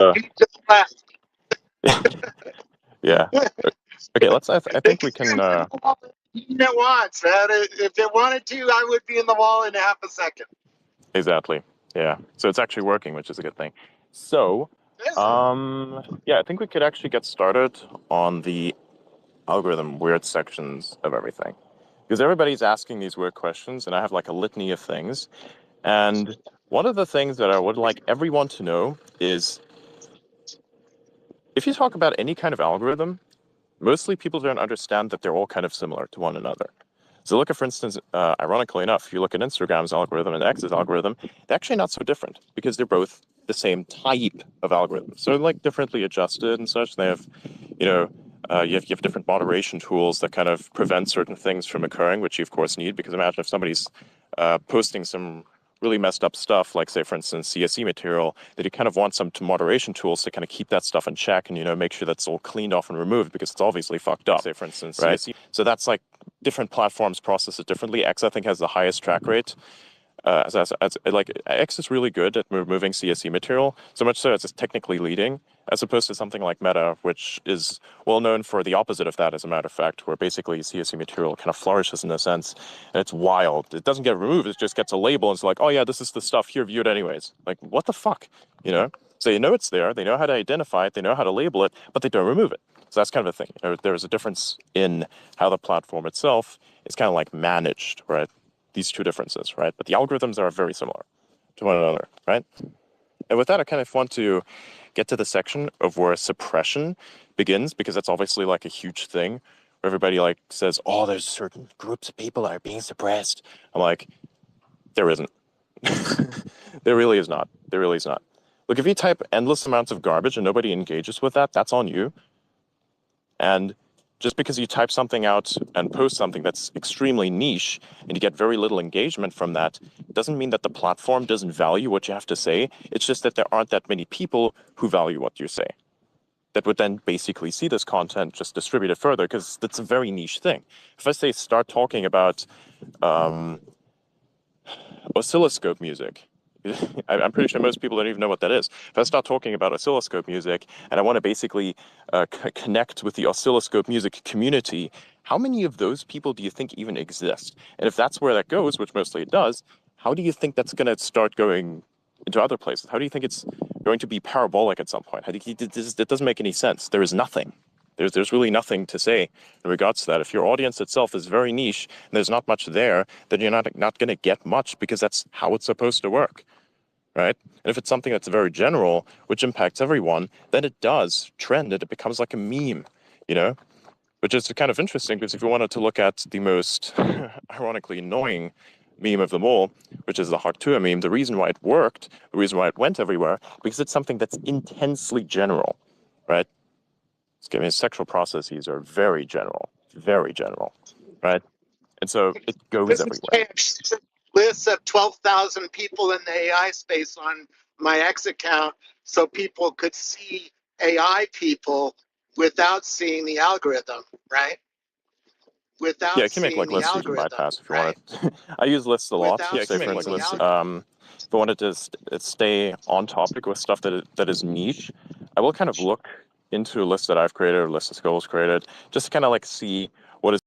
Uh, You just left. yeah. Okay, I They think we could can, be in the wall at once, man. If they wanted to, I would be in the wall in half a second. exactly. Yeah. So it's actually working, which is a good thing. So, Yes. yeah, I think we could actually get started on the algorithm weird sections of everything. Because everybody's asking these weird questions, and I have like a litany of things. And one of the things that I would like everyone to know is if you talk about any kind of algorithm, mostly people don't understand that they're all kind of similar to one another. So look at, for instance, ironically enough, if you look at Instagram's algorithm and X's algorithm, they're actually not so different because they're both the same type of algorithm. So like differently adjusted and such. They have, you know, you have different moderation tools that kind of prevent certain things from occurring, which you of course need because imagine if somebody's posting some really messed up stuff, like say for instance CSE material, that you kind of want some moderation tools to kind of keep that stuff in check and make sure that's all cleaned off and removed because it's obviously fucked up. Say for instance, right? CSE. So that's like different platforms process it differently. X I think has the highest track rate. Like X is really good at removing CSE material, so much so it's technically leading, as opposed to something like Meta, which is well known for the opposite of that, as a matter of fact, where basically CSE material kind of flourishes in a sense, and it's wild. It doesn't get removed; it just gets a label, and it's like, oh yeah, this is the stuff here, view it anyways. Like what the fuck, you know? So it's there, they know how to identify it, they know how to label it, but they don't remove it. So that's kind of a thing. There's a difference in how the platform itself is kind of like managed, right? These two differences, right? But the algorithms are very similar to one another, right? And with that, I kind of want to get to the section of where suppression begins, because that's obviously like a huge thing where everybody like says, oh, there's certain groups of people that are being suppressed. I'm like, there isn't. There really is not. There really is not. Look, if you type endless amounts of garbage and nobody engages with that, that's on you. And just because you type something out and post something that's extremely niche and you get very little engagement from that, doesn't mean that the platform doesn't value what you have to say. It's just that there aren't that many people who value what you say that would then basically see this content just distributed further because it's a very niche thing. If I say start talking about um, oscilloscope music. I'm pretty sure most people don't even know what that is. If I start talking about oscilloscope music and I want to basically connect with the oscilloscope music community, how many of those people do you think even exist? And if that's where that goes, which mostly it does, how do you think that's going to start going into other places? How do you think it's going to be parabolic at some point? How do you, it doesn't make any sense. There is nothing. There's really nothing to say in regards to that. If your audience itself is very niche and there's not much there, then you're not going to get much because that's how it's supposed to work, right? And if it's something that's very general, which impacts everyone, then it does trend and it becomes like a meme, you know? Which is kind of interesting because if you wanted to look at the most ironically annoying meme of them all, which is the Hartua meme, the reason why it worked, the reason why it went everywhere, because it's something that's intensely general, right? I mean, sexual processes are very general, right? And so it goes This is everywhere. lists of 12,000 people in the AI space on my X account so people could see AI people without seeing the algorithm, right? Yeah, Without it can make seeing like the lists you can algorithm, bypass if you right? want to. I use lists a lot. Without Say, for seeing the instance, algorithm. if I wanted to stay on topic with stuff that is niche, I will kind of look into a list that I've created or a list of skills created, just to kind of like see what is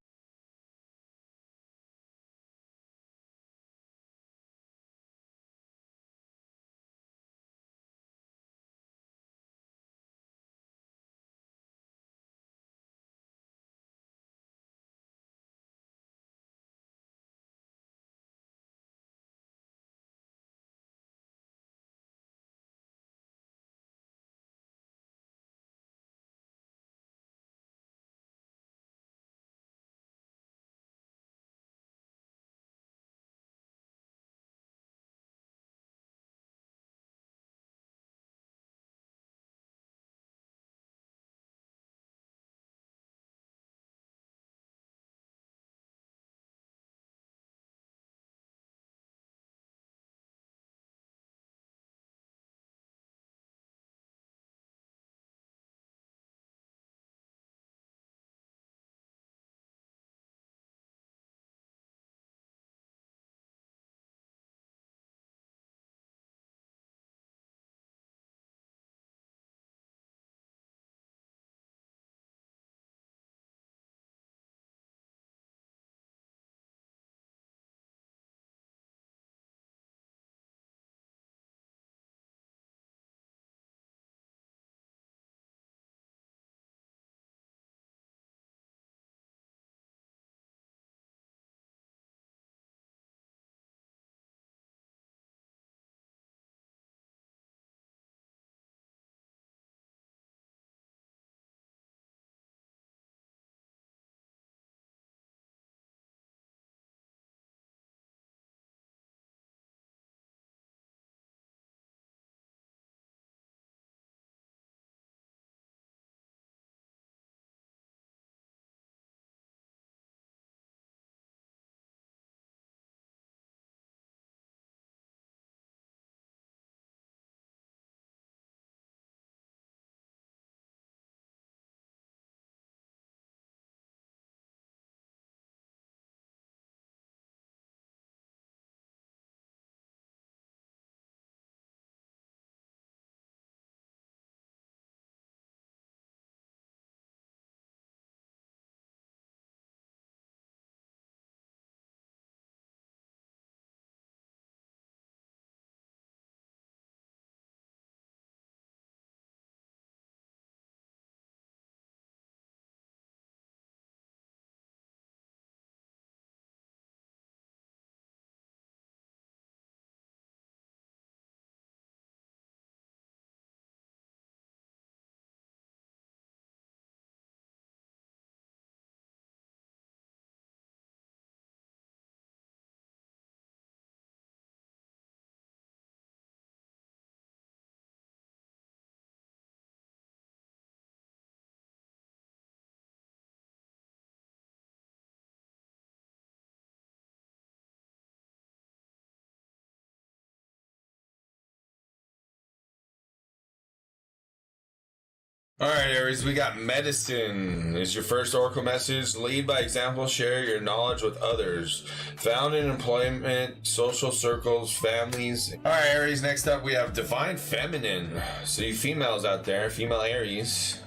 All right, Aries, we got medicine. Is your first oracle message. Lead by example, share your knowledge with others. Found in employment, social circles, families. All right, Aries, next up we have divine feminine. So you females out there, female Aries,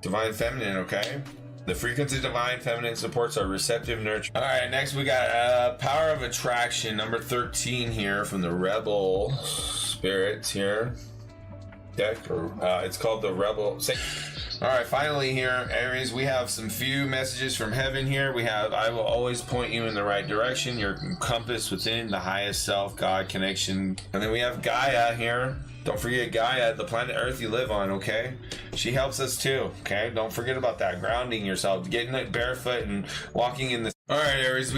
divine feminine, okay? The frequency of divine feminine supports our receptive nurture. All right, next we got power of attraction, number 13 here from the rebel spirits here. Deck, it's called the Rebel. All right, finally here, Aries, we have some few messages from heaven here. We have, I will always point you in the right direction, your compass within the highest self, God connection. And then we have Gaia here. Don't forget Gaia, the planet Earth you live on, okay? She helps us too, okay? Don't forget about that, grounding yourself, getting it barefoot and walking in the... All right, Aries,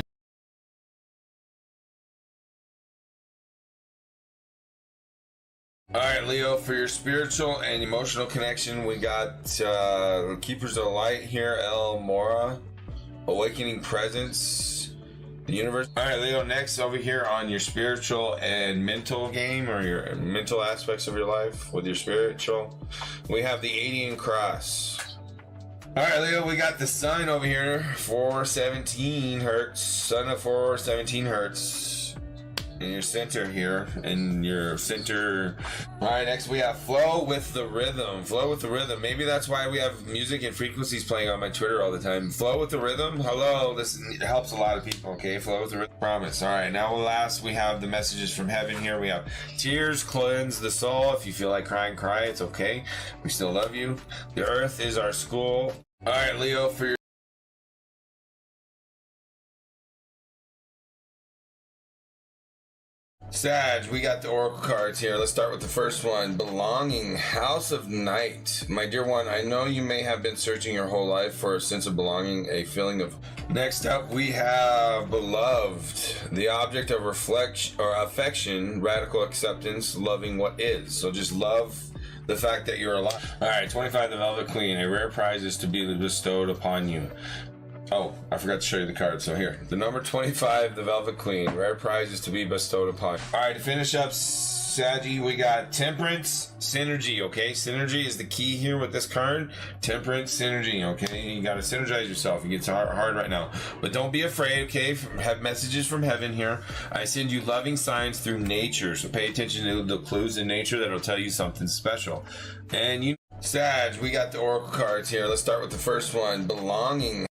all right, Leo, for your spiritual and emotional connection, we got Keepers of the Light here, El Mora, Awakening Presence, the Universe. All right, Leo, next over here on your spiritual and mental game, or your mental aspects of your life with your spiritual, we have the 80 Cross. All right, Leo, we got the Sun over here, 417 hertz, Sun of 417 hertz. In your center here, in your center. All right, next we have flow with the rhythm. Flow with the rhythm. Maybe that's why we have music and frequencies playing on my Twitter all the time. Flow with the rhythm. Hello, this helps a lot of people, okay? Flow with the rhythm. Promise. All right, now last we have the messages from heaven here. We have tears cleanse the soul. If you feel like crying, cry. It's okay. We still love you. The earth is our school. All right, Leo, for your Sag, we got the oracle cards here. Let's start with the first one. Belonging, House of Night. My dear one, I know you may have been searching your whole life for a sense of belonging, a feeling of... Next up, we have Beloved, the object of reflection or affection, radical acceptance, loving what is. So just love the fact that you're alive. All right, 25, the Velvet Queen. A rare prize is to be bestowed upon you. Oh, I forgot to show you the card. So here, the number 25, the Velvet Queen. Rare prizes to be bestowed upon. All right, to finish up, Saggy, we got Temperance, Synergy, okay? Synergy is the key here with this card. Temperance, Synergy, okay? You gotta synergize yourself. It gets hard right now. But don't be afraid, okay? Have messages from heaven here. I send you loving signs through nature. So pay attention to the clues in nature that'll tell you something special. And you, Sag, we got the oracle cards here. Let's start with the first one. Belonging.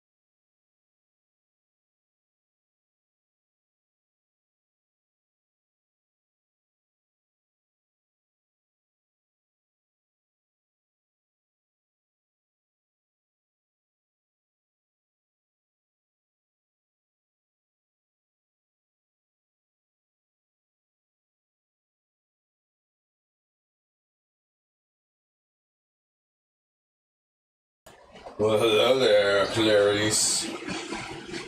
Well, hello there, Clarice.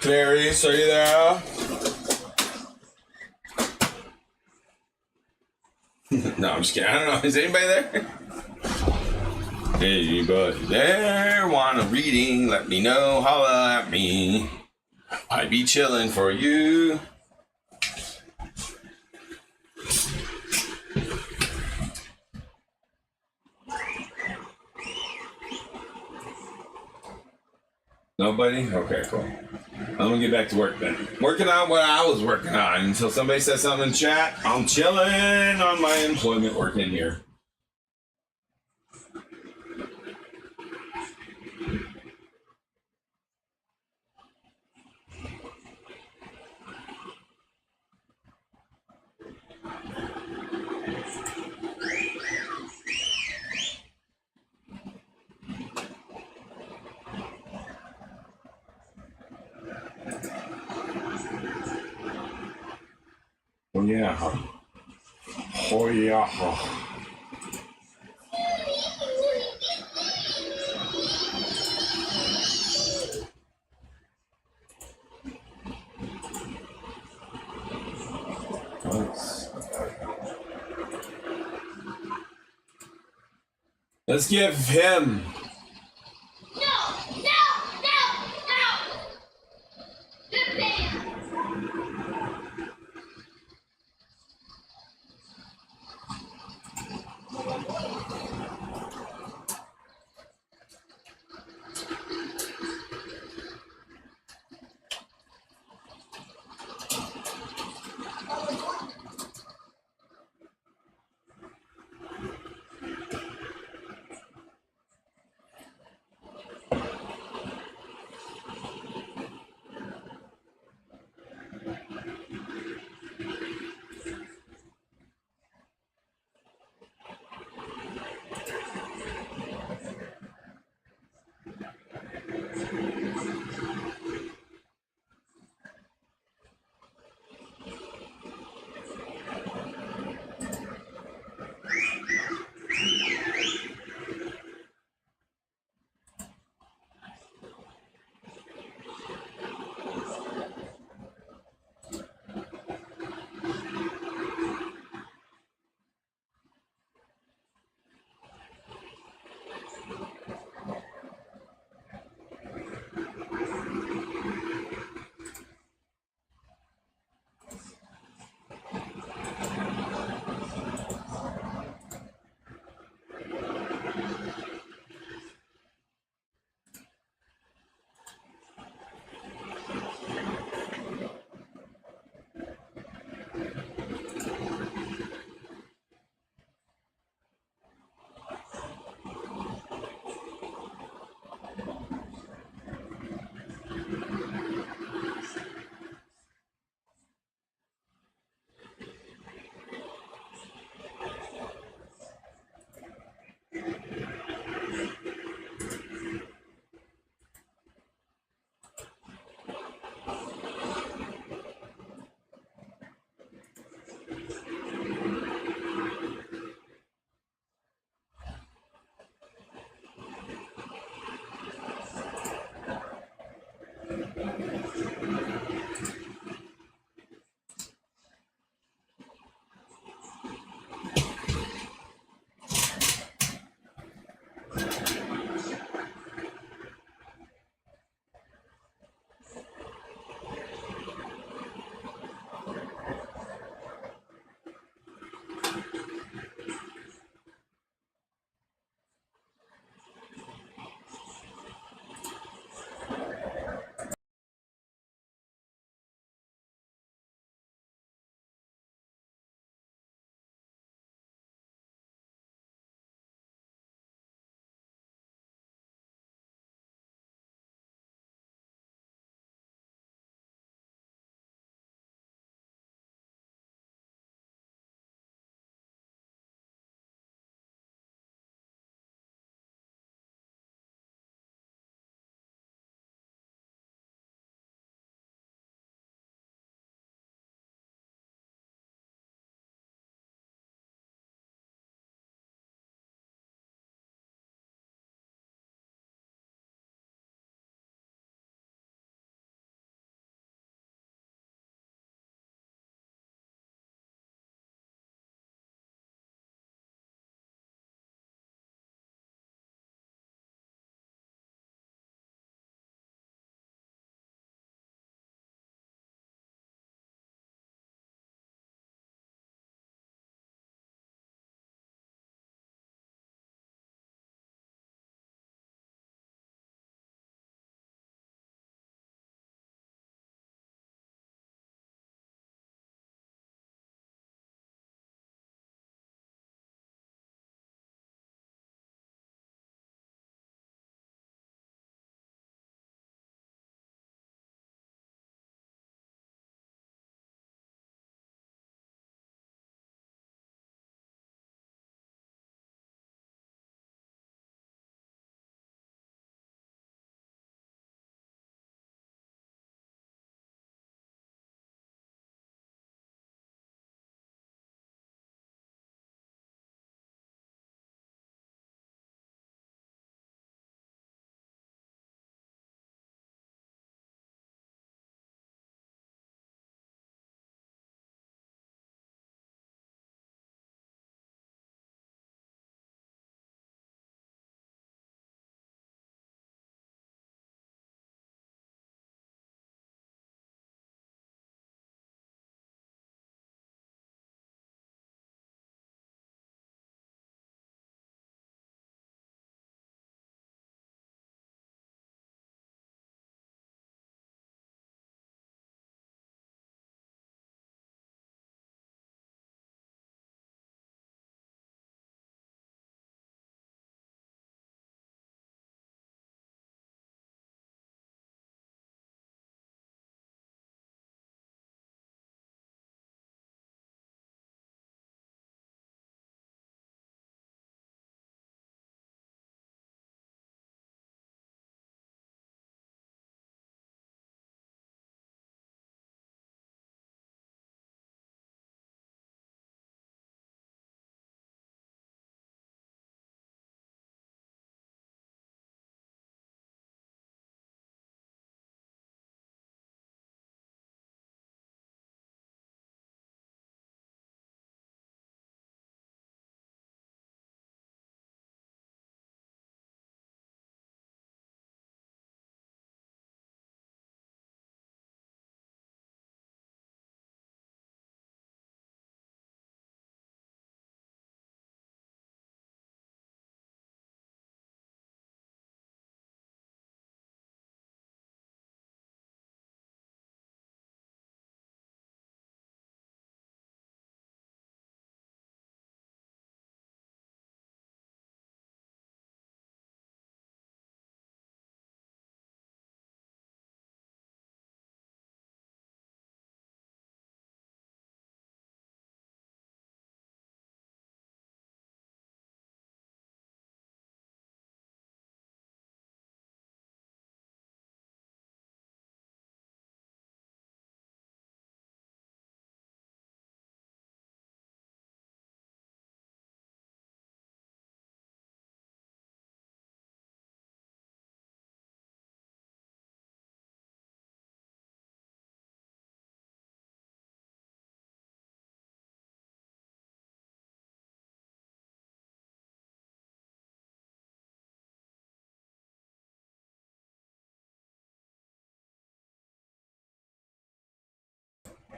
Clarice, are you there? No, I'm just kidding. I don't know. Is anybody there? Anybody there want a reading? Let me know. Holla at me. I be chilling for you. Nobody? Okay, cool. I'm gonna get back to work then. Working on what I was working on until somebody says something in chat. I'm chilling on my employment working here. Oh yeah. Oh yeah. Let's give him.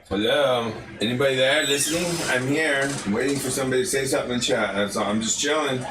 Hello? Anybody there listening? I'm here. I'm waiting for somebody to say something in chat. That's all. I'm just chilling.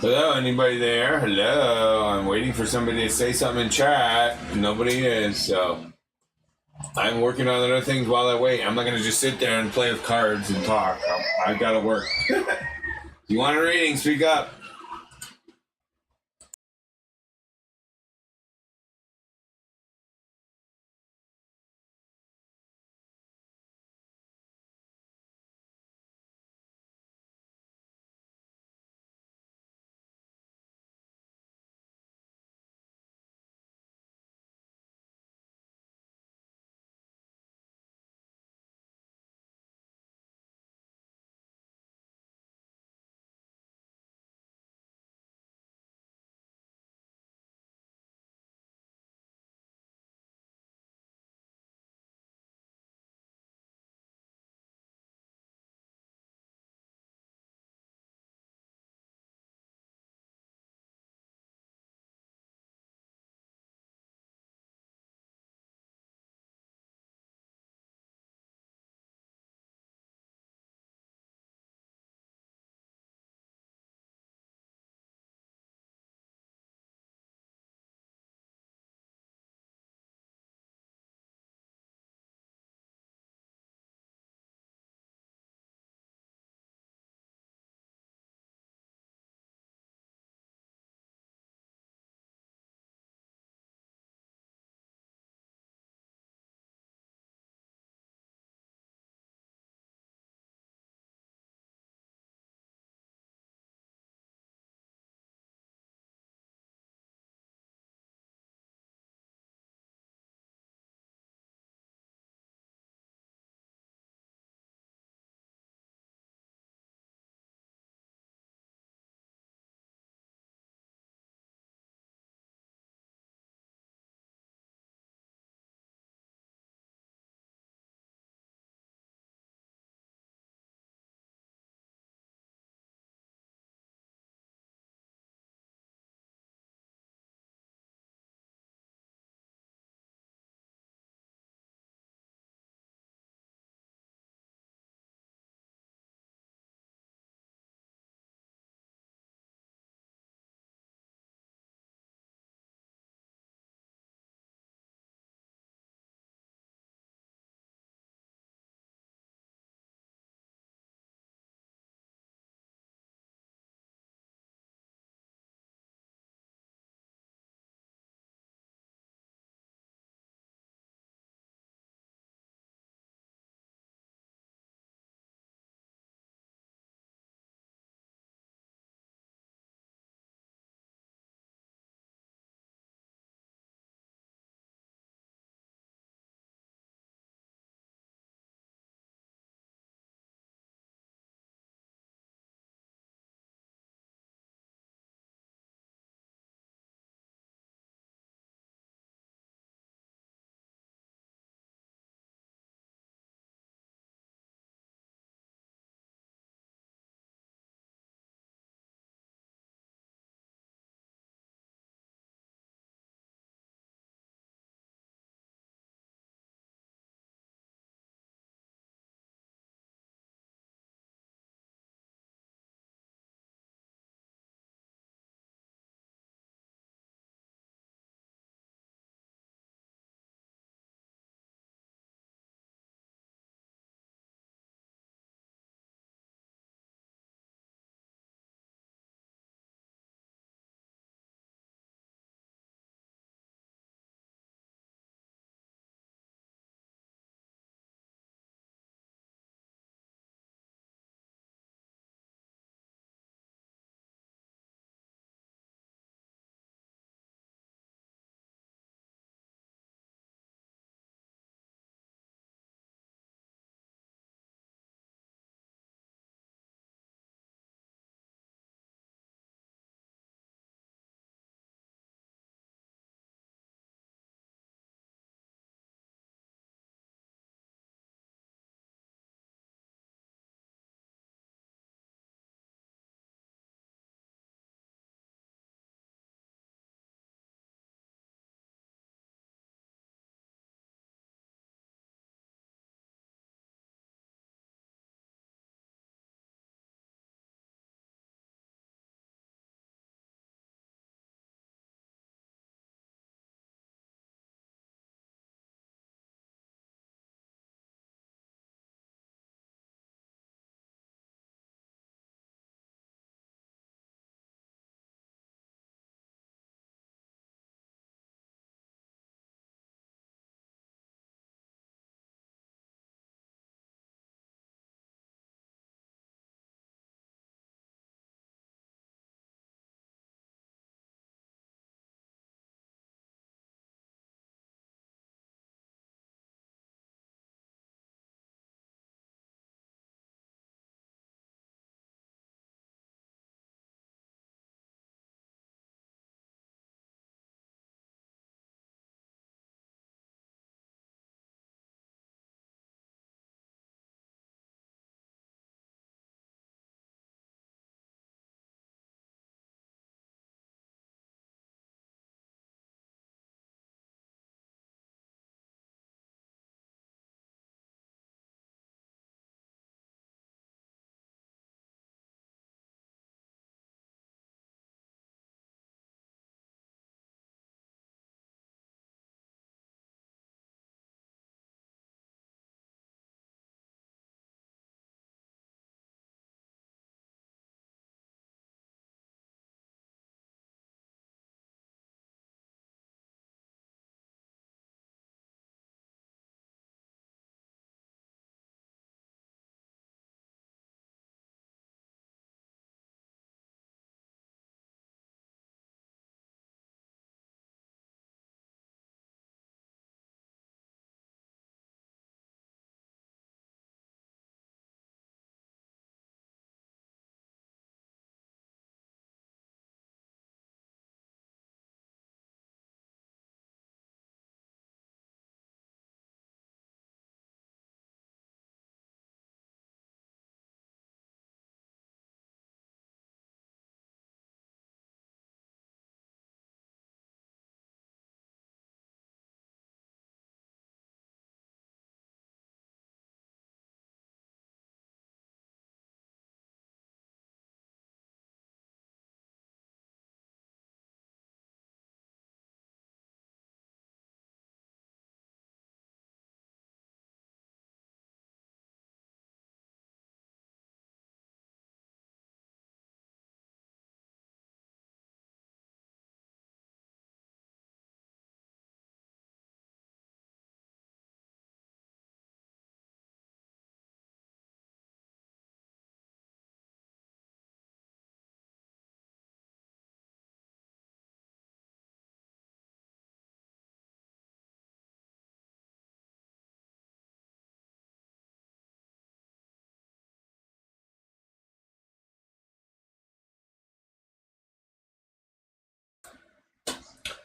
Hello, anybody there? Hello. I'm waiting for somebody to say something in chat. Nobody is, so I'm working on other things while I wait. I'm not gonna just sit there and play with cards and talk. I've got to work. You want a reading? Speak up.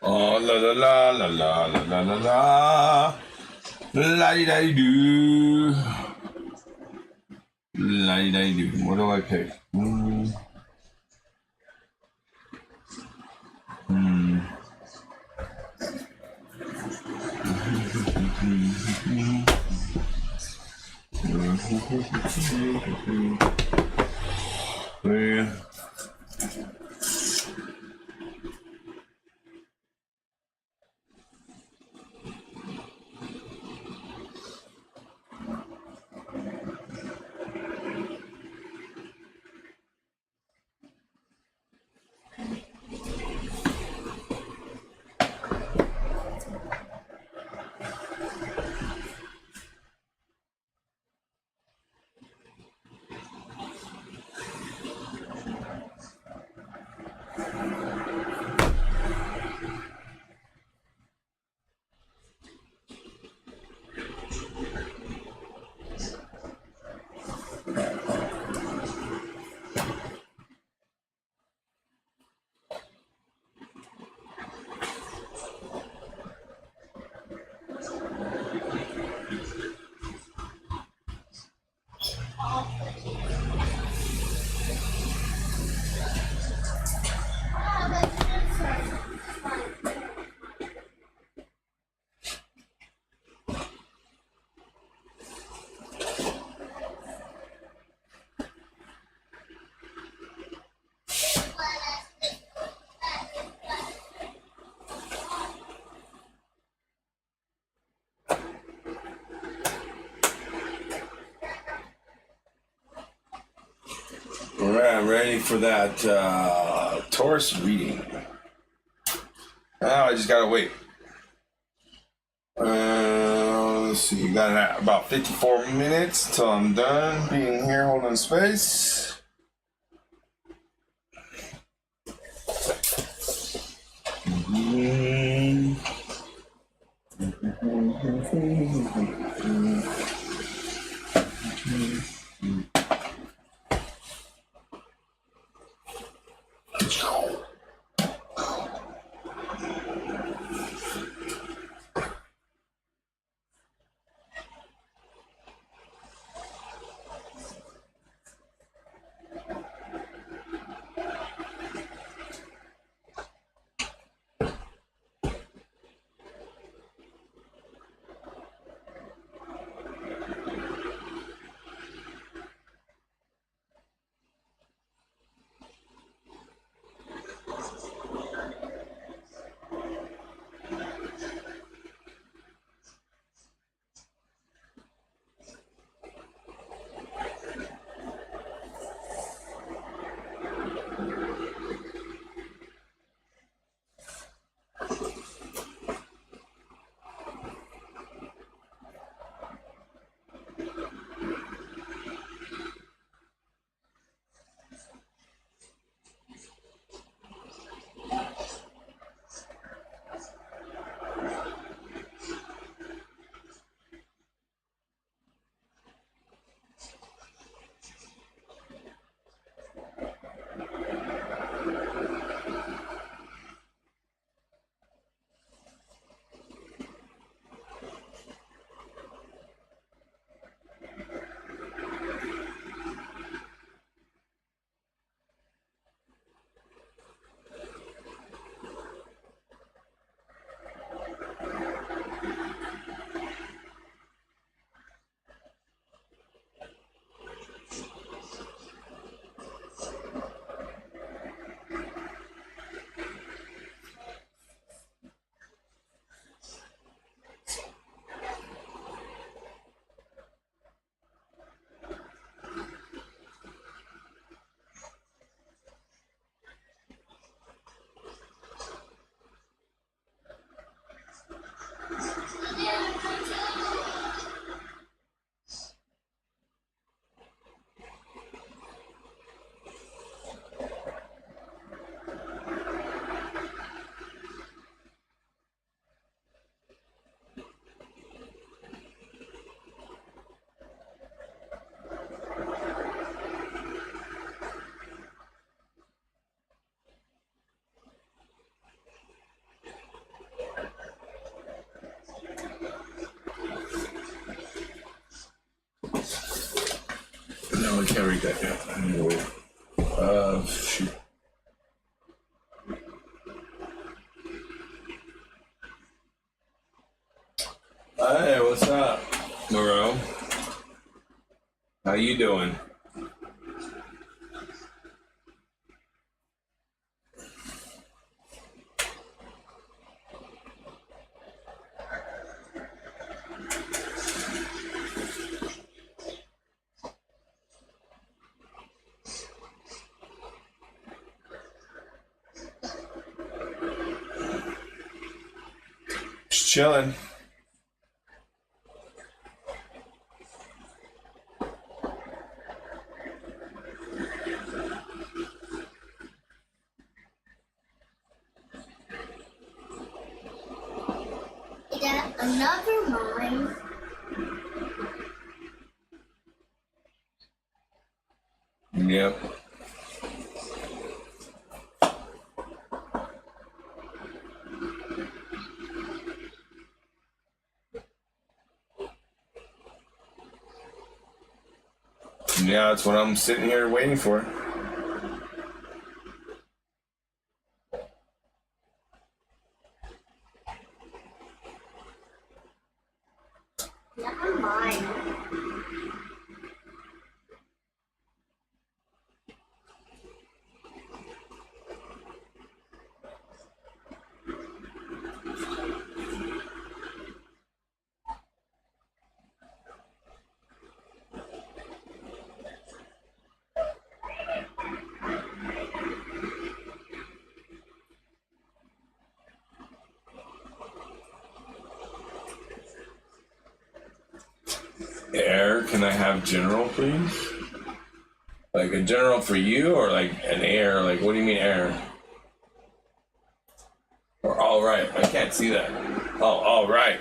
Oh la la la la la la la la la. La di da do. La di da do. What do I pick? Yeah. All right, I'm ready for that Taurus reading. Now I just gotta wait. Let's see, you got about 54 minutes till I'm done being here holding space. read that yet. I need to wait. Shoot. Hey, what's up, Moreau? How you doing? Just chilling. That another mine. Yep. Yeah, that's what I'm sitting here waiting for. Never mind. Air, can I have general, please? Like a general for you, or like an air? Like, what do you mean air? Or all right, I can't see that. Oh, all right.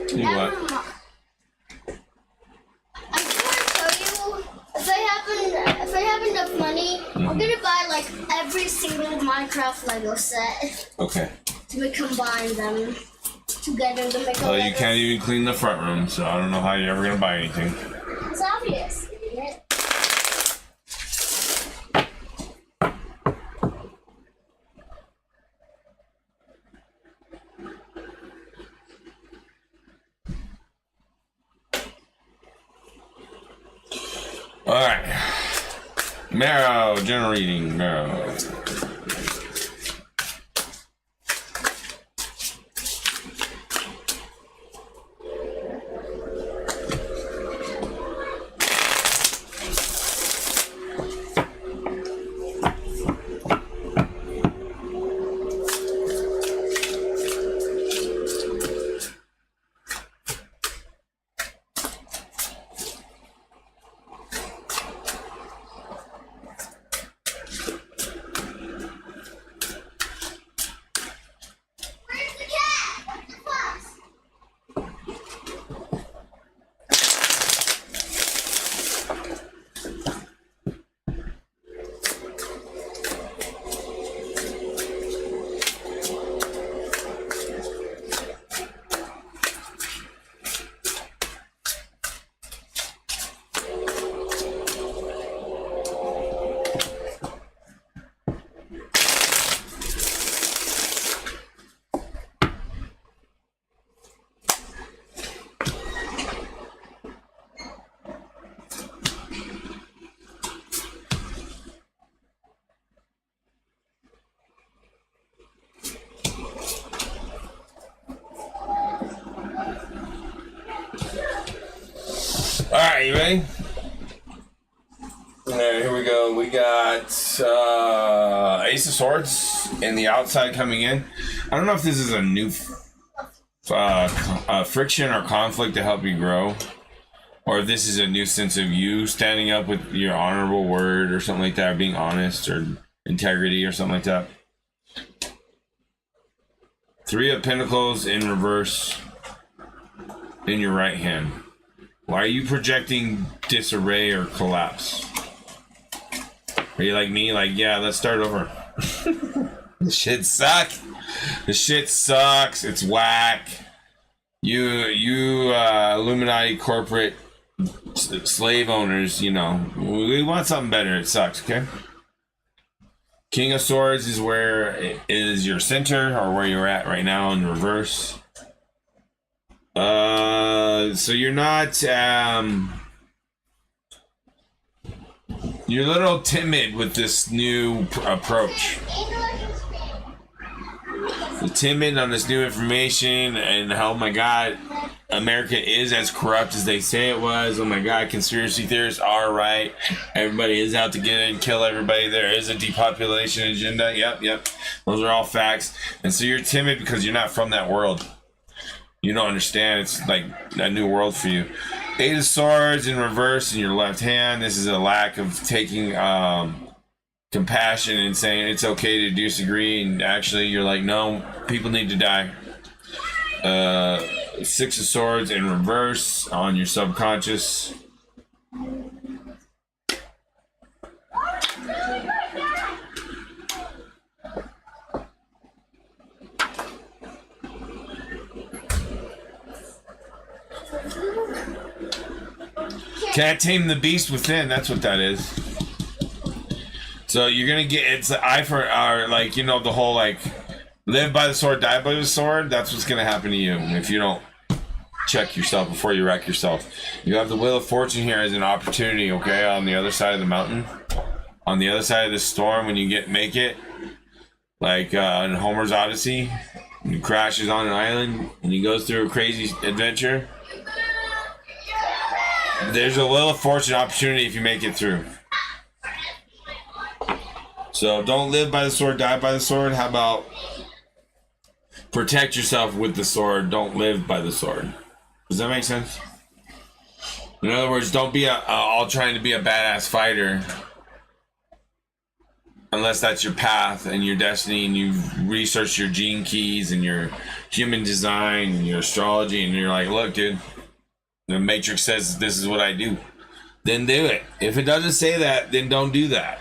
You what? I just want to show you. If I have enough money, I'm gonna buy like every single Minecraft Lego set Okay. to combine them together to make a Well, you Lego. can't even clean the front room, so I don't know how you're ever gonna buy anything. It's obvious, isn't it? All right. Marrow, generating marrow. Where's the cat? Where's the fox? All right, you ready? All right, here we go. We got Ace of Swords and the outside coming in. I don't know if this is a new friction or conflict to help you grow, or if this is a new sense of you standing up with your honorable word or something like that, or being honest or integrity or something like that. Three of Pentacles in reverse in your right hand. Why are you projecting disarray or collapse? Are you like me? Like, yeah, let's start over. This shit sucks. This shit sucks. It's whack. You Illuminati corporate slave owners, you know, we want something better. It sucks, okay? King of Swords is where it is your center, or where you're at right now in reverse. So you're not, you're a little timid with this new approach. You're timid on this new information and how, oh my God, America is as corrupt as they say it was. Oh my God, conspiracy theorists are right. Everybody is out to get in and kill everybody. There is a depopulation agenda. Yep. Those are all facts. And so you're timid because you're not from that world. You don't understand. It's like a new world for you. Eight of Swords in reverse in your left hand. This is a lack of taking compassion and saying it's okay to disagree. And actually, you're like, no, people need to die. Six of Swords in reverse on your subconscious. Can't tame the beast within. That's what that is. So you're gonna get, it's an eye for eye, like, you know, the whole like live by the sword, die by the sword. That's what's gonna happen to you if you don't check yourself before you wreck yourself. You have the Wheel of Fortune here as an opportunity, okay, on the other side of the mountain, on the other side of the storm. When you make it, like in Homer's Odyssey, he crashes on an island and he goes through a crazy adventure. There's a Wheel of Fortune opportunity if you make it through. So don't live by the sword, die by the sword. How about protect yourself with the sword, don't live by the sword? Does that make sense? In other words, don't be all trying to be a badass fighter. unless that's your path and your destiny, and you've researched your gene keys and your human design and your astrology, and you're like, look, dude, the Matrix says this is what I do. Then do it. If it doesn't say that, then don't do that.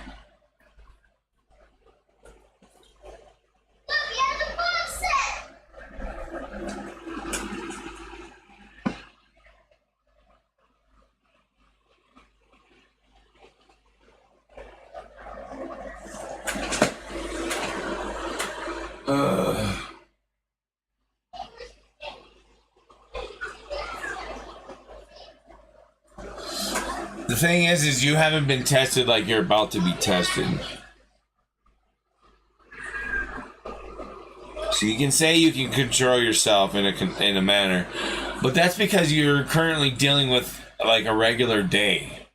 The thing is you haven't been tested like you're about to be tested. So you can say you can control yourself in a manner, but that's because you're currently dealing with like a regular day.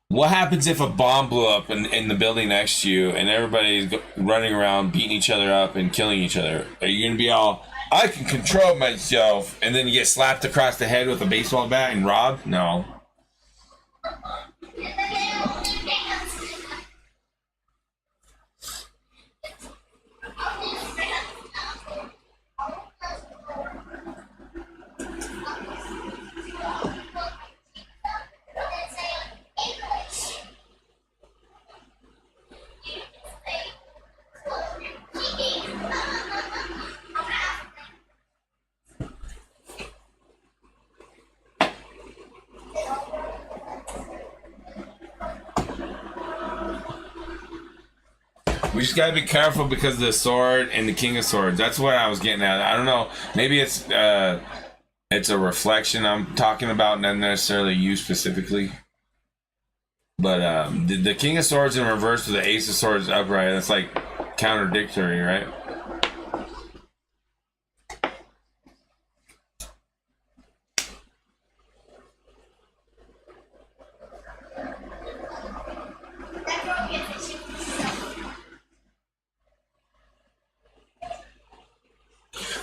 What happens if a bomb blew up in the building next to you and everybody's running around beating each other up and killing each other? Are you gonna be all, I can control myself, and then you get slapped across the head with a baseball bat and robbed? No. We just gotta be careful because of the sword and the King of Swords. That's what I was getting at. I don't know. Maybe it's a reflection I'm talking about, not necessarily you specifically. But the King of Swords in reverse with the Ace of Swords upright, that's like contradictory, right?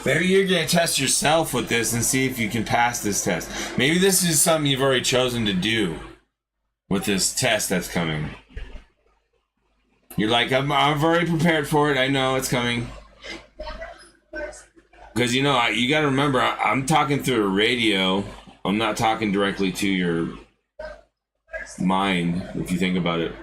Maybe you're going to test yourself with this and see if you can pass this test. Maybe this is something you've already chosen to do with this test that's coming. You're like, I'm already prepared for it. I know it's coming. Because, you know, you got to remember, I'm talking through a radio. I'm not talking directly to your mind, if you think about it.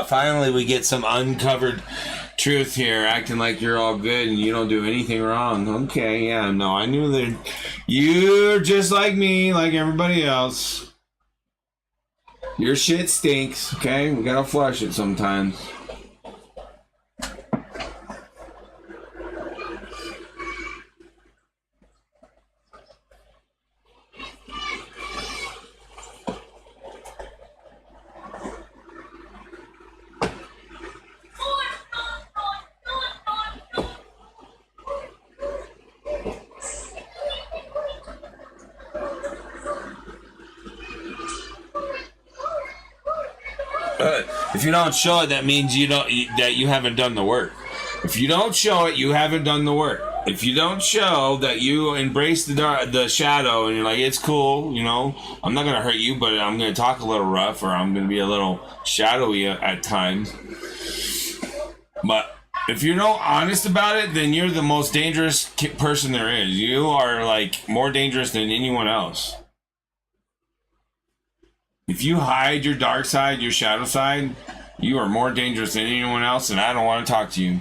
Finally we get some uncovered truth here, acting like you're all good and you don't do anything wrong. Okay, yeah, no, I knew that you're just like me, like everybody else. Your shit stinks, okay? We gotta flush it sometimes. If you don't show it, that means that you haven't done the work. If you don't show it, you haven't done the work. If you don't show that you embrace the shadow and you're like, it's cool, you know, I'm not gonna hurt you, but I'm gonna talk a little rough, or I'm gonna be a little shadowy at times. But if you're not honest about it, then you're the most dangerous person there is. You are like more dangerous than anyone else. If you hide your dark side, your shadow side, you are more dangerous than anyone else, and I don't want to talk to you.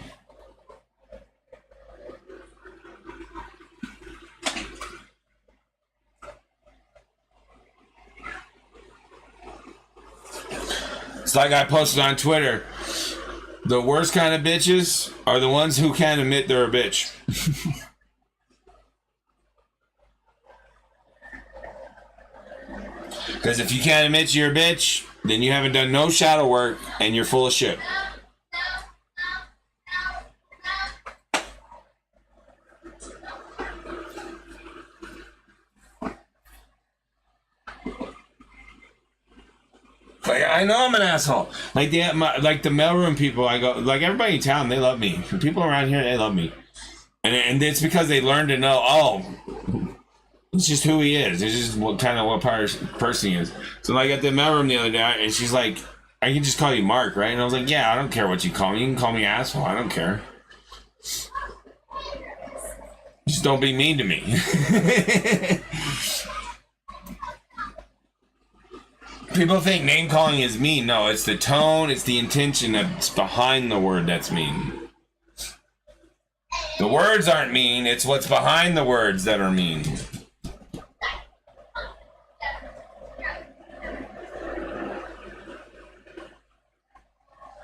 It's like I posted on Twitter. The worst kind of bitches are the ones who can't admit they're a bitch. Because if you can't admit you're a bitch, then you haven't done no shadow work and you're full of shit. Like, I know I'm an asshole. Like the mailroom people, I go, like everybody in town, they love me. The people around here, they love me. And it's because they learned to know, oh, it's just who he is. It's just what person he is. So like at the mailroom the other day, and she's like, I can just call you Mark, right? And I was like, yeah, I don't care what you call me. You can call me asshole. I don't care. Just don't be mean to me. People think name calling is mean. No, it's the tone, it's the intention that's behind the word that's mean. The words aren't mean, it's what's behind the words that are mean.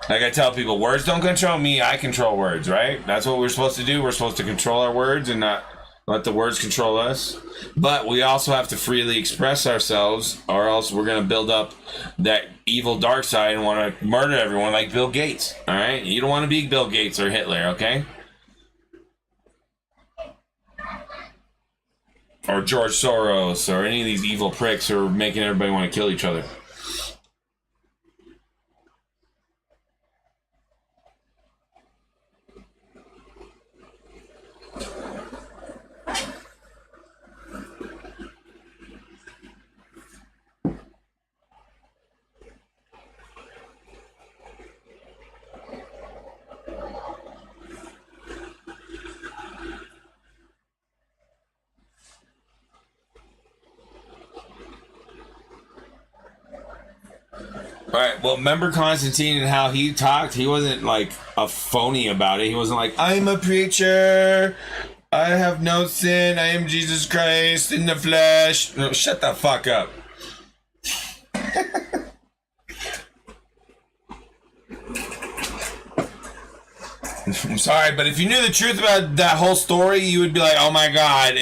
Like I tell people, words don't control me, I control words, right? That's what we're supposed to do. We're supposed to control our words and not let the words control us. But we also have to freely express ourselves, or else we're going to build up that evil dark side and want to murder everyone like Bill Gates, all right? You don't want to be Bill Gates or Hitler, okay? Or George Soros or any of these evil pricks who are making everybody want to kill each other. Right, well, remember Constantine and how he talked? He wasn't like a phony about it. He wasn't like, I'm a preacher, I have no sin, I am Jesus Christ in the flesh. No, shut the fuck up. I'm sorry, but if you knew the truth about that whole story, you would be like, oh my god,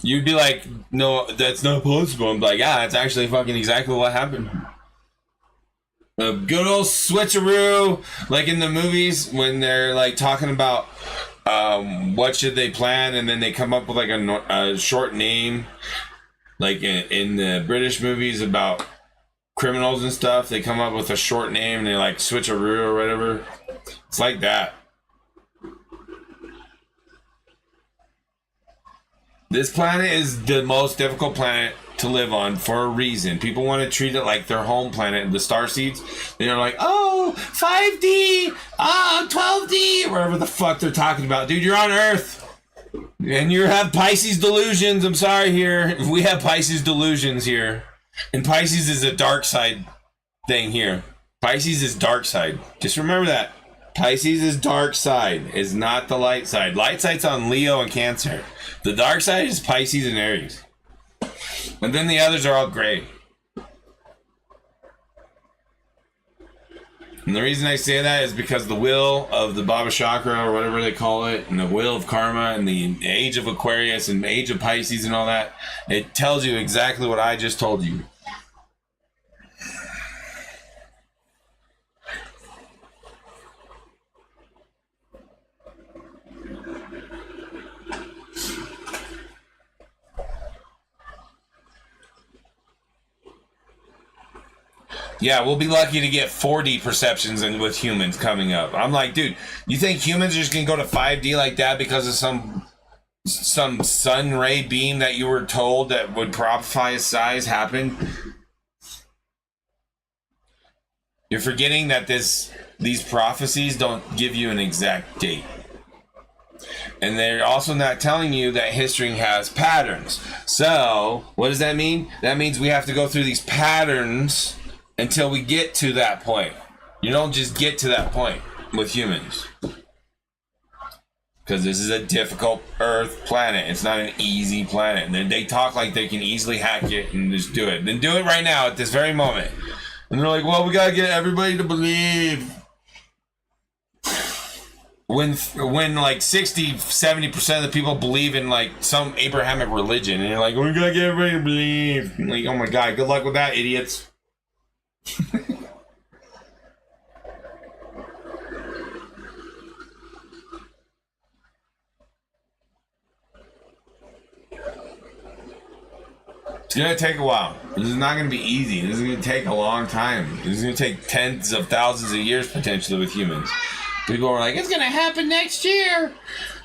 you'd be like, no, that's not possible. I'm like, yeah, that's actually fucking exactly what happened. A good old switcheroo, like in the movies when they're like talking about what should they plan, and then they come up with like a short name, like in the British movies about criminals and stuff. They come up with a short name and they like switcheroo or whatever. It's like that. This planet is the most difficult planet to live on for a reason. People want to treat it like their home planet, the star seeds. They're like, oh, 5D, 12D, wherever the fuck they're talking about. Dude, you're on Earth. And you have Pisces delusions. I'm sorry here. We have Pisces delusions here. And Pisces is a dark side thing here. Pisces is dark side. Just remember that. Pisces is dark side, is not the light side. Light side's on Leo and Cancer. The dark side is Pisces and Aries. And then the others are all gray. And the reason I say that is because the wheel of the Baba Chakra, or whatever they call it, and the wheel of karma, and the age of Aquarius, and age of Pisces, and all that, it tells you exactly what I just told you. Yeah, we'll be lucky to get 4D perceptions and with humans coming up. I'm like, dude, you think humans are just gonna go to 5D like that because of some sun ray beam that you were told that would prophesy size happen? You're forgetting that these prophecies don't give you an exact date. And they're also not telling you that history has patterns. So, what does that mean? That means we have to go through these patterns until we get to that point. You don't just get to that point with humans. Because this is a difficult Earth planet. It's not an easy planet. And they talk like they can easily hack it and just do it. Then do it right now at this very moment. And they're like, well, we gotta get everybody to believe. When like 60-70% of the people believe in like some Abrahamic religion, and you're like, we gotta get everybody to believe. Like, oh my god, good luck with that, idiots. It's gonna take a while. This is not gonna be easy. This is gonna take a long time. This is gonna take tens of thousands of years potentially with humans. People are like, it's gonna happen next year.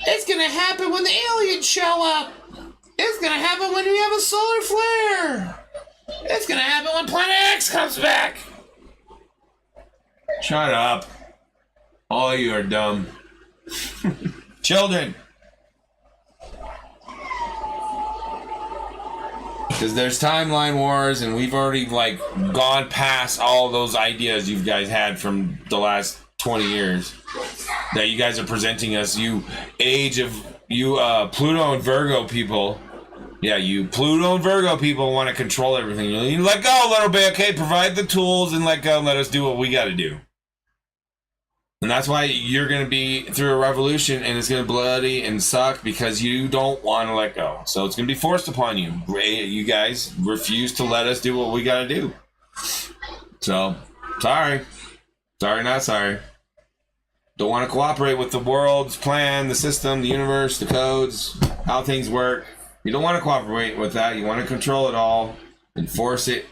It's gonna happen when the aliens show up. It's gonna happen when we have a solar flare. It's gonna happen when Planet X comes back. Shut up. All of you are dumb. Children. Because there's timeline wars, and we've already like gone past all those ideas you guys had from the last 20 years that you guys are presenting us. You Pluto and Virgo people. Yeah, you Pluto and Virgo people want to control everything. You let go a little bit, okay? Provide the tools and let go and let us do what we got to do. And that's why you're going to be through a revolution, and it's going to bloody and suck because you don't want to let go. So it's going to be forced upon you. You guys refuse to let us do what we got to do. So, sorry. Sorry, not sorry. Don't want to cooperate with the world's plan, the system, the universe, the codes, how things work. You don't want to cooperate with that. You want to control it all, enforce it.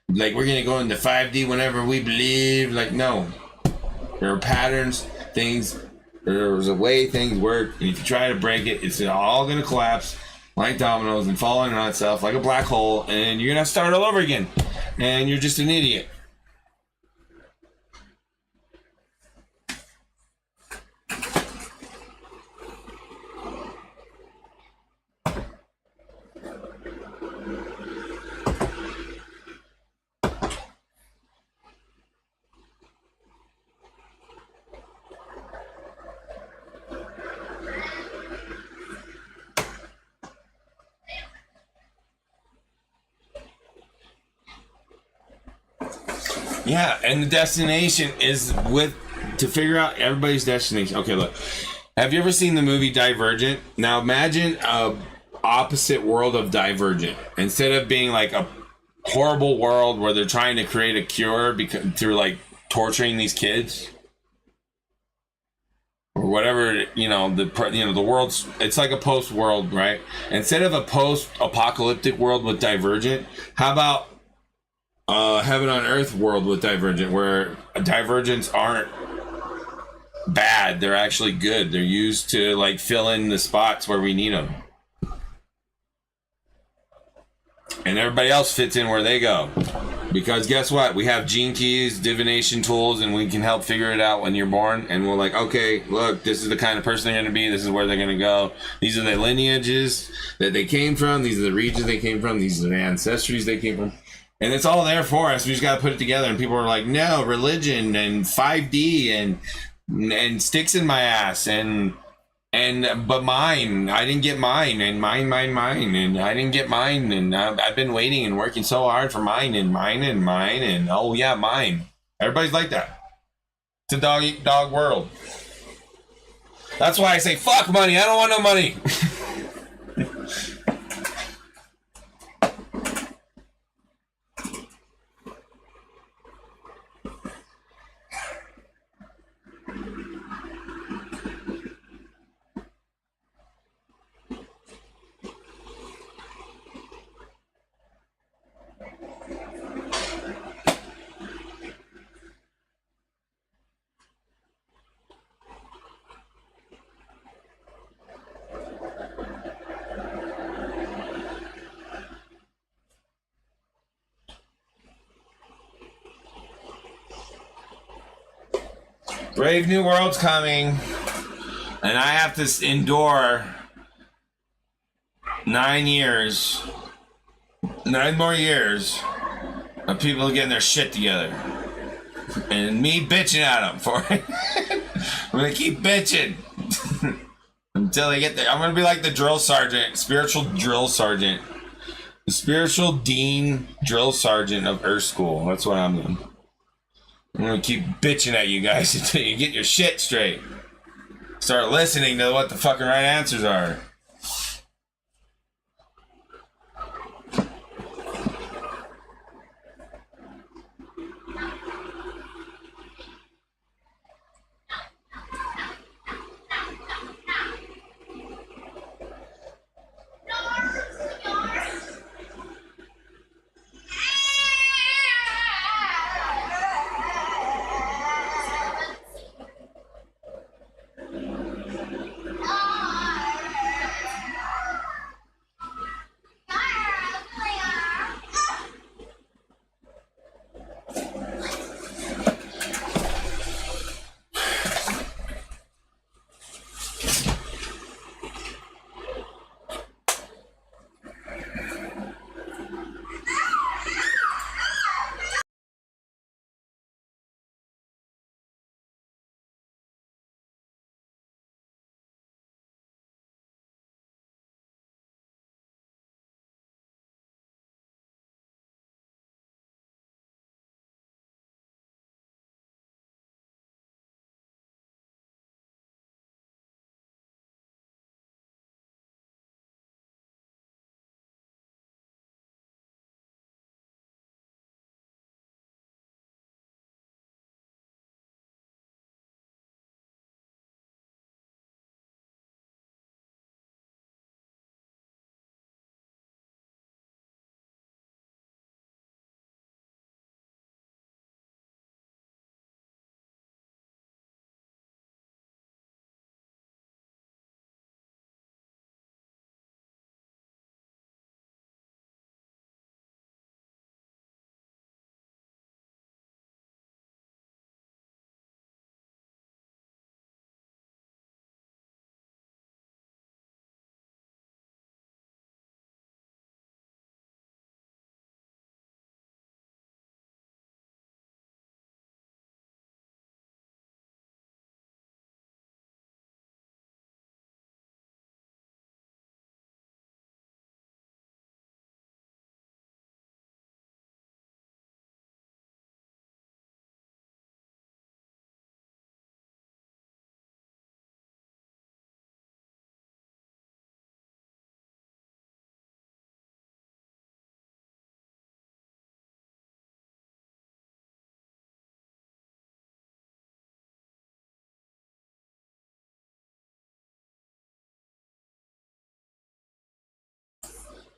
Like, we're going to go into 5D whenever we believe. Like, no. There are patterns, things, there's a way things work, and if you try to break it, it's all going to collapse like dominoes and fall in on itself like a black hole, and you're going to start all over again, and you're just an idiot. Yeah, and the destination is to figure out everybody's destination. Okay, look. Have you ever seen the movie Divergent? Now imagine a opposite world of Divergent. Instead of being like a horrible world where they're trying to create a cure through like torturing these kids or whatever, the world's, it's like a post world, right? Instead of a post apocalyptic world with Divergent, how about heaven on earth world with Divergent, where divergents aren't bad, they're actually good. They're used to like fill in the spots where we need them, and everybody else fits in where they go, because guess what, we have gene keys, divination tools, and we can help figure it out when you're born. And we're like, okay, look, this is the kind of person they're going to be, this is where they're going to go, these are the lineages that they came from, these are the regions they came from, these are the ancestries they came from. And it's all there for us. We just got to put it together. And people are like, no, religion and 5D and sticks in my ass but mine, I didn't get mine, and mine, and I didn't get mine, and I've been waiting and working so hard for mine, and oh yeah, mine. Everybody's like that. It's a dog eat dog world. That's why I say fuck money. I don't want no money. Brave New World's coming, and I have to endure 9 more years of people getting their shit together, and me bitching at them for it. I'm gonna keep bitching until they get there. I'm gonna be like the drill sergeant, spiritual drill sergeant, The spiritual dean drill sergeant of Earth School. That's what I'm doing. I'm gonna keep bitching at you guys until you get your shit straight. Start listening to what the fucking right answers are.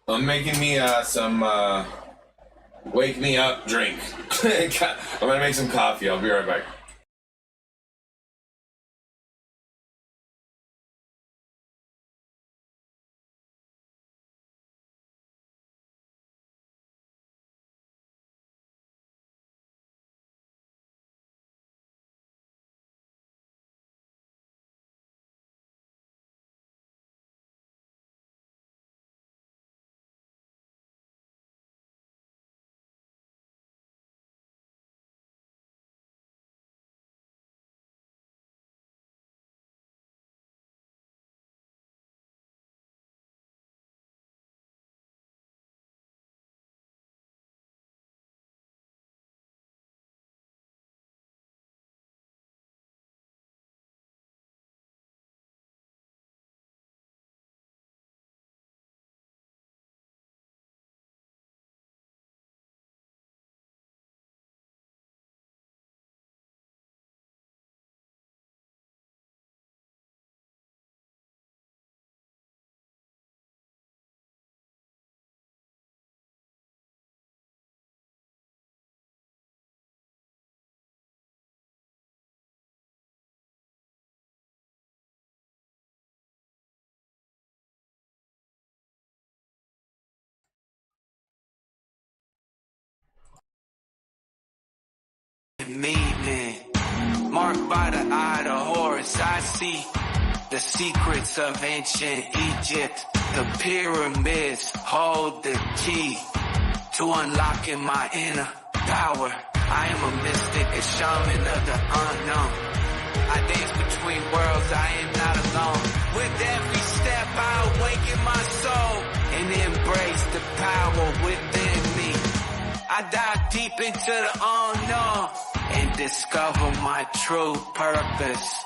I'm making me some wake me up drink. I'm gonna make some coffee. I'll be right back. Meaning, marked by the eye of Horus, I see the secrets of ancient Egypt. The pyramids hold the key to unlocking my inner power. I am a mystic, a shaman of the unknown. I dance between worlds, I am not alone. With every step I awaken my soul and embrace the power deep into the unknown and discover my true purpose.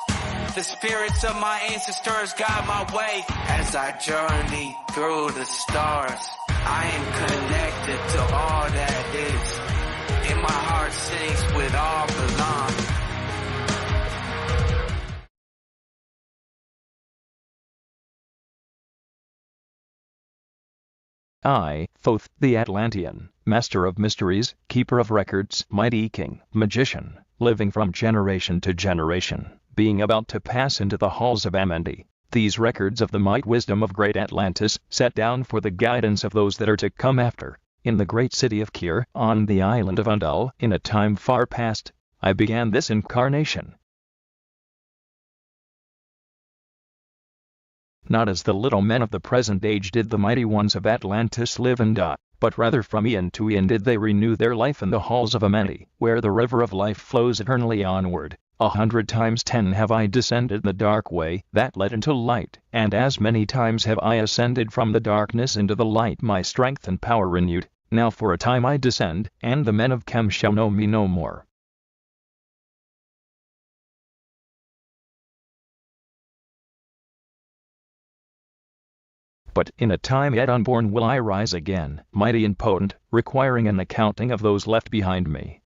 The spirits of my ancestors guide my way as I journey through the stars. I am connected to all that is, and my heart sings with all belong. I, Thoth, the Atlantean, master of mysteries, keeper of records, mighty king, magician, living from generation to generation, being about to pass into the halls of Amendi. These records of the might wisdom of great Atlantis, set down for the guidance of those that are to come after. In the great city of Kir, on the island of Undul, in a time far past, I began this incarnation. Not as the little men of the present age did the mighty ones of Atlantis live and die, but rather from eon to eon did they renew their life in the halls of Amendi, where the river of life flows eternally onward. 100 times 10 have I descended the dark way that led into light, and as many times have I ascended from the darkness into the light, my strength and power renewed. Now for a time I descend, and the men of Chem shall know me no more. But in a time yet unborn will I rise again, mighty and potent, requiring an accounting of those left behind me.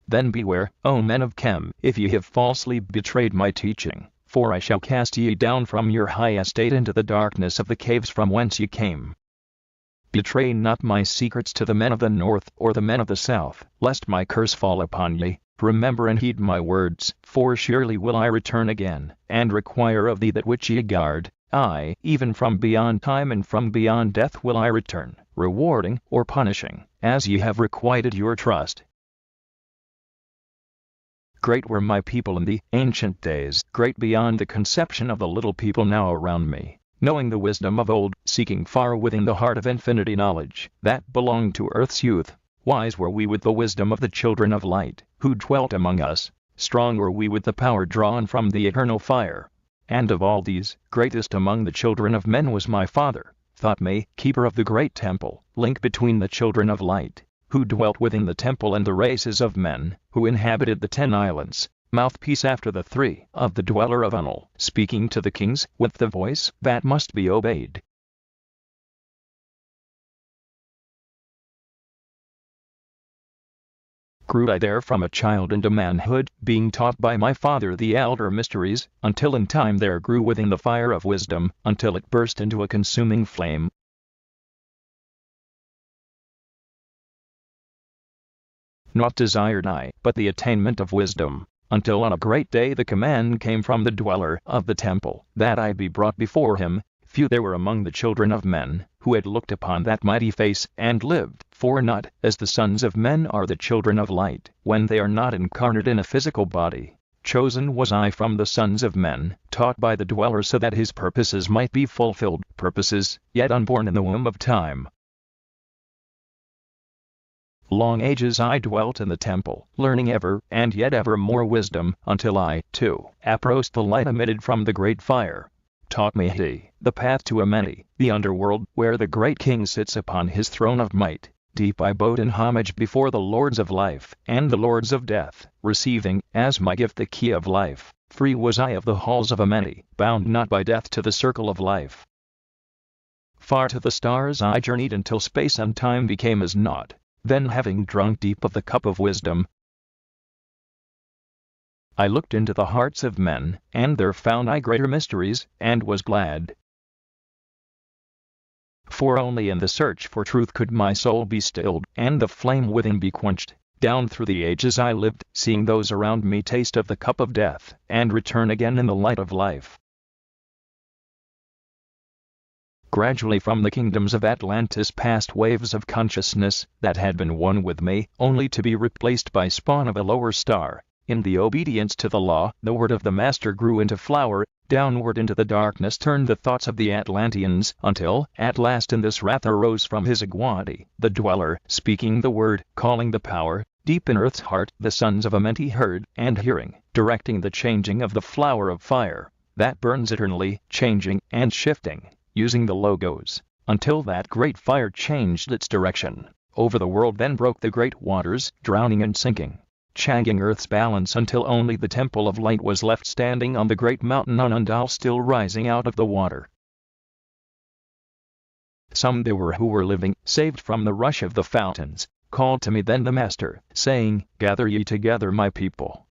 Then beware, O men of Chem, if ye have falsely betrayed my teaching, for I shall cast ye down from your high estate into the darkness of the caves from whence ye came. Betray not my secrets to the men of the north or the men of the south, lest my curse fall upon ye. Remember and heed my words, for surely will I return again, and require of thee that which ye guard. I, even from beyond time and from beyond death will I return, rewarding or punishing, as ye have requited your trust. Great were my people in the ancient days, great beyond the conception of the little people now around me, knowing the wisdom of old, seeking far within the heart of infinity knowledge, that belonged to earth's youth. Wise were we with the wisdom of the children of light, who dwelt among us, strong were we with the power drawn from the eternal fire. And of all these, greatest among the children of men was my father, Thothme, keeper of the great temple, link between the children of light, who dwelt within the temple and the races of men, who inhabited the 10 islands, mouthpiece after the 3 of the dweller of Undul, speaking to the kings with the voice that must be obeyed. Grew I there from a child into manhood, being taught by my father the elder mysteries, until in time there grew within the fire of wisdom, until it burst into a consuming flame. Naught desired I, but the attainment of wisdom, until on a great day the command came from the dweller of the temple, that I be brought before him. Few there were among the children of men, who had looked upon that mighty face and lived, for not, as the sons of men are the children of light, when they are not incarnate in a physical body. Chosen was I from the sons of men, taught by the dweller so that his purposes might be fulfilled, purposes, yet unborn in the womb of time. Long ages I dwelt in the temple, learning ever and yet ever more wisdom, until I, too, approached the light emitted from the great fire. Taught me he, the path to Amendi, the underworld, where the great king sits upon his throne of might. Deep I bowed in homage before the lords of life, and the lords of death, receiving, as my gift the key of life. Free was I of the halls of Amendi, bound not by death to the circle of life. Far to the stars I journeyed until space and time became as naught. Then having drunk deep of the cup of wisdom, I looked into the hearts of men, and there found I greater mysteries, and was glad. For only in the search for truth could my soul be stilled, and the flame within be quenched. Down through the ages I lived, seeing those around me taste of the cup of death, and return again in the light of life. Gradually from the kingdoms of Atlantis passed waves of consciousness that had been one with me, only to be replaced by spawn of a lower star. In the obedience to the law, the word of the master grew into flower, downward into the darkness turned the thoughts of the Atlanteans, until, at last in this wrath arose from his iguanti, the dweller, speaking the word, calling the power, deep in earth's heart, the sons of Amenti heard, and hearing, directing the changing of the flower of fire, that burns eternally, changing and shifting, using the logos, until that great fire changed its direction. over the world, then broke the great waters, drowning and sinking, changing Earth's balance until only the Temple of Light was left standing on the great mountain Anandal, still rising out of the water. Some there were who were living, saved from the rush of the fountains, called to me then the Master, saying, "Gather ye together, my people.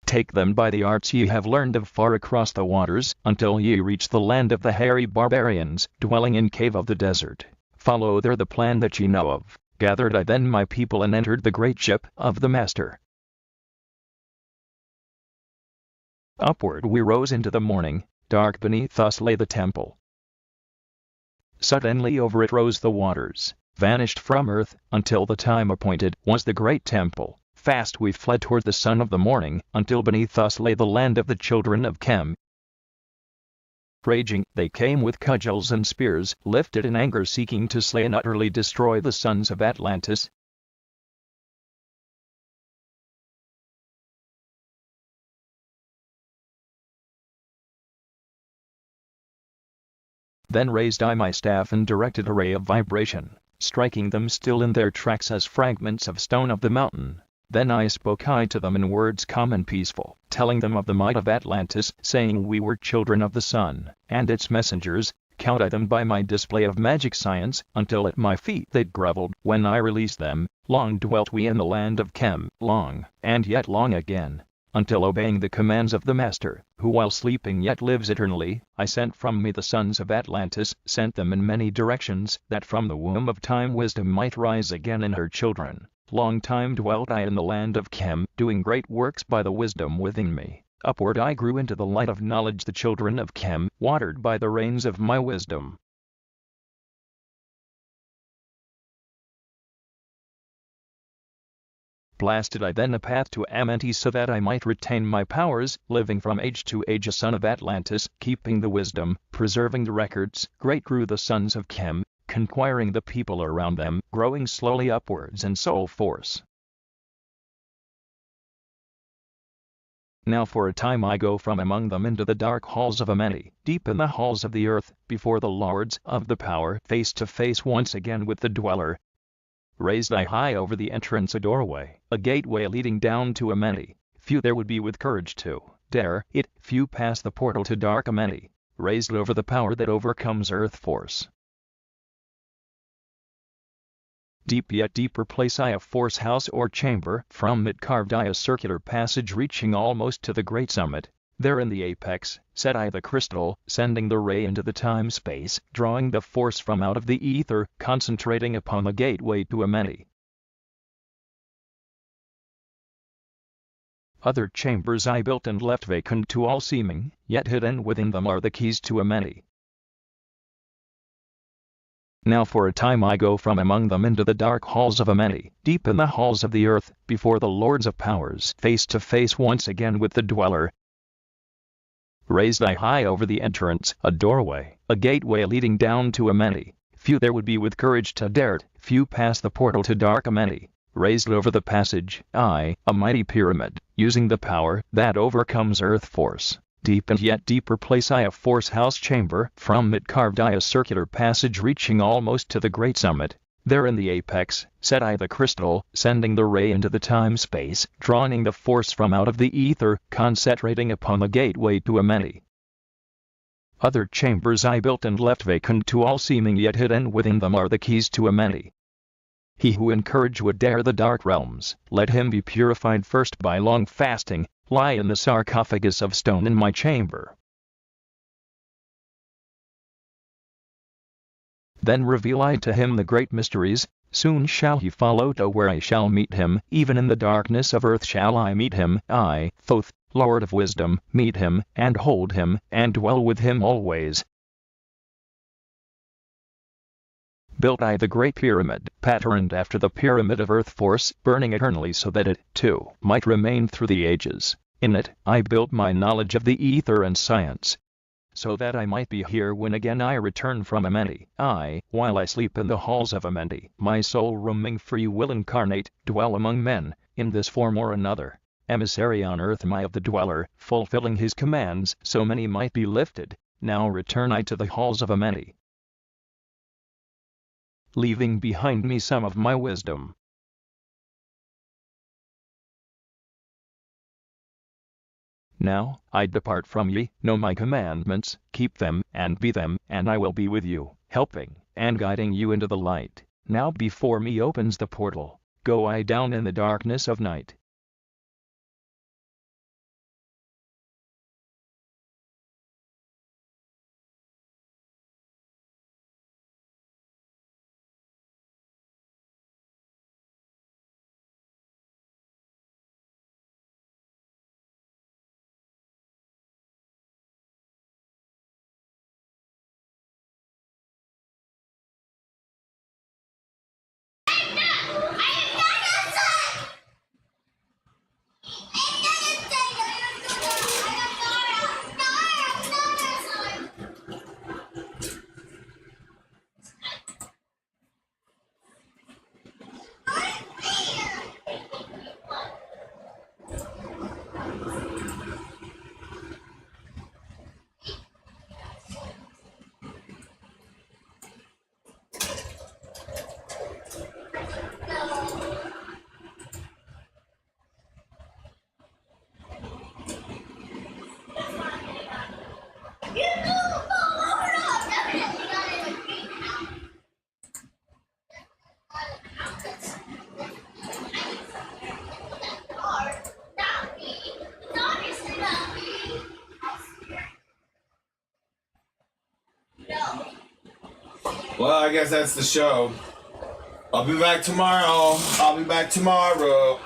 Take them by the arts ye have learned of far across the waters, until ye reach the land of the hairy barbarians, dwelling in cave of the desert. Follow there the plan that ye know of." Gathered I then my people and entered the great ship of the Master. Upward we rose into the morning, dark beneath us lay the temple. Suddenly over it rose the waters, vanished from earth, until the time appointed was the great temple. Fast we fled toward the sun of the morning, until beneath us lay the land of the children of Chem. Raging, they came with cudgels and spears, lifted in anger, seeking to slay and utterly destroy the sons of Atlantis. Then raised I my staff and directed a ray of vibration, striking them still in their tracks as fragments of stone of the mountain. Then I spoke I to them in words calm and peaceful, telling them of the might of Atlantis, saying we were children of the sun, and its messengers. Count I them by my display of magic science, until at my feet they grovelled. When I released them, long dwelt we in the land of Chem, long, and yet long again, until obeying the commands of the Master, who while sleeping yet lives eternally, I sent from me the sons of Atlantis, sent them in many directions, that from the womb of time wisdom might rise again in her children. Long time dwelt I in the land of Chem, doing great works by the wisdom within me. Upward I grew into the light of knowledge, the children of Chem, watered by the rains of my wisdom. Blasted I then a path to Amenti, so that I might retain my powers, living from age to age a son of Atlantis, keeping the wisdom, preserving the records. Great grew the sons of Chem, conquiring the people around them, growing slowly upwards in soul force. Now for a time I go from among them into the dark halls of Amenti, deep in the halls of the earth, before the lords of the power, face to face once again with the dweller. Raised I high over the entrance a doorway, a gateway leading down to Amenti. Few there would be with courage to dare it, few pass the portal to dark Amenti. Raised over the power that overcomes earth force. Deep yet deeper place I a force house or chamber, from it carved I a circular passage reaching almost to the great summit. There in the apex, set I the crystal, sending the ray into the time-space, drawing the force from out of the ether, concentrating upon the gateway to Amenti. Other chambers I built and left vacant to all seeming, yet hidden within them are the keys to Amenti. Now for a time I go from among them into the dark halls of Amenti, deep in the halls of the earth, before the lords of powers, face to face once again with the dweller. Raised I high over the entrance, a doorway, a gateway leading down to Amenti. Few there would be with courage to dare it, few pass the portal to dark Amenti. Raised over the passage, I, a mighty pyramid, using the power that overcomes earth force. Deep and yet deeper place I a force house chamber, from it carved I a circular passage reaching almost to the great summit. There in the apex, set I the crystal, sending the ray into the time-space, drawing the force from out of the ether, concentrating upon the gateway to Amenti. Other chambers I built and left vacant to all seeming, yet hidden within them are the keys to Amenti. He who in courage would dare the dark realms, let him be purified first by long fasting, lie in the sarcophagus of stone in my chamber. Then reveal I to him the great mysteries, soon shall he follow to where I shall meet him, even in the darkness of earth shall I meet him, I, Thoth, Lord of wisdom, meet him, and hold him, and dwell with him always. Built I the great pyramid, patterned after the pyramid of earth force, burning eternally so that it, too, might remain through the ages. In it, I built my knowledge of the ether and science, so that I might be here when again I return from Amenti. I, while I sleep in the halls of Amenti, my soul roaming free will incarnate, dwell among men, in this form or another. Emissary on earth am I of the dweller, fulfilling his commands, so many might be lifted, Now return I to the halls of Amenti, leaving behind me some of my wisdom. Now I depart from ye, know my commandments, keep them, and be them, and I will be with you, helping and guiding you into the light. Now before me opens the portal, go I down in the darkness of night. Well, I guess that's the show. I'll be back tomorrow. I'll be back tomorrow.